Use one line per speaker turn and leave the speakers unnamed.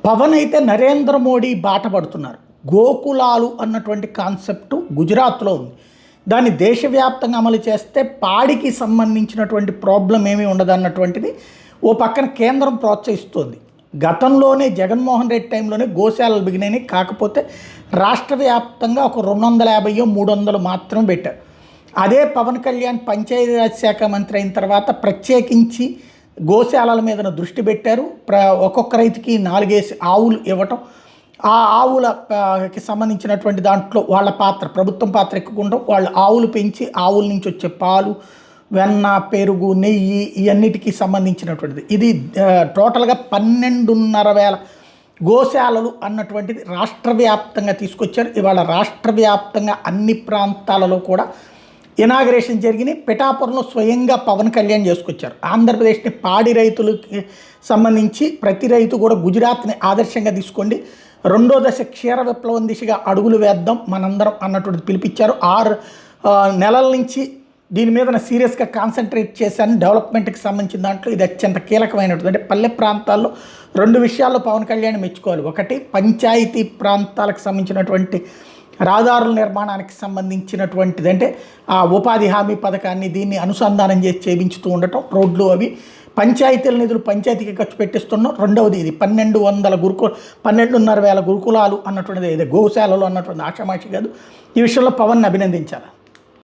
పవన్ అయితే నరేంద్ర మోడీ బాట పడుతున్నారు. గోకులాలు అన్నటువంటి కాన్సెప్ట్ గుజరాత్లో ఉంది. దాన్ని దేశవ్యాప్తంగా అమలు చేస్తే పాడికి సంబంధించినటువంటి ప్రాబ్లం ఏమీ ఉండదన్నటువంటిది ఓ పక్కన కేంద్రం ప్రోత్సహిస్తోంది. గతంలోనే జగన్మోహన్ రెడ్డి టైంలోనే గోశాలలు బిగినాయి. కాకపోతే రాష్ట్ర వ్యాప్తంగా ఒక 250 300 మాత్రం పెట్టారు. అదే పవన్ కళ్యాణ్ పంచాయతీరాజ్ శాఖ మంత్రి అయిన తర్వాత ప్రత్యేకించి గోశాలల మీద దృష్టి పెట్టారు. ఒక్కొక్క రైతుకి 4 ఆవులు ఇవ్వటం, ఆ ఆవులకి సంబంధించినటువంటి దాంట్లో వాళ్ళ పాత్ర, ప్రభుత్వం పాత్ర ఎక్కువ వాళ్ళు ఆవులు పెంచి ఆవుల నుంచి వచ్చే పాలు, వెన్న, పెరుగు, నెయ్యి ఇవన్నిటికీ సంబంధించినటువంటిది. ఇది టోటల్గా 12,500 గోశాలలు అన్నటువంటిది రాష్ట్ర వ్యాప్తంగా తీసుకొచ్చారు. ఇవాళ రాష్ట్ర వ్యాప్తంగా అన్ని ప్రాంతాలలో కూడా ఇనాగరేషన్ జరిగినాయి. పిఠాపురంలో స్వయంగా పవన్ కళ్యాణ్ చేసుకొచ్చారు. ఆంధ్రప్రదేశ్ని పాడి రైతులకి సంబంధించి ప్రతి రైతు కూడా గుజరాత్ని ఆదర్శంగా తీసుకోండి, 2వ దశ క్షీర విప్లవం దిశగా అడుగులు వేద్దాం మనందరం అన్నటువంటి పిలిపించారు. 6 నెలల నుంచి దీని మీద సీరియస్గా కాన్సన్ట్రేట్ చేశాను. డెవలప్మెంట్కి సంబంధించిన దాంట్లో ఇది అత్యంత కీలకమైనటువంటి, అంటే పల్లె ప్రాంతాల్లో 2 విషయాల్లో పవన్ కళ్యాణ్ మెచ్చుకోవాలి. ఒకటి, పంచాయతీ ప్రాంతాలకు సంబంధించినటువంటి రహదారుల నిర్మాణానికి సంబంధించినటువంటిది, అంటే ఆ ఉపాధి హామీ పథకాన్ని దీన్ని అనుసంధానం చేసి చేయించుతూ ఉండటం, రోడ్లు అవి పంచాయతీల నిధులు పంచాయతీకి ఖర్చు పెట్టిస్తున్నాం. రెండవది, ఇది 12,500 గురుకులాలు అన్నటువంటిది, ఇది గోశాలలు అన్నటువంటి ఆషామాషి కాదు. ఈ విషయంలో పవన్ అభినందించాలి.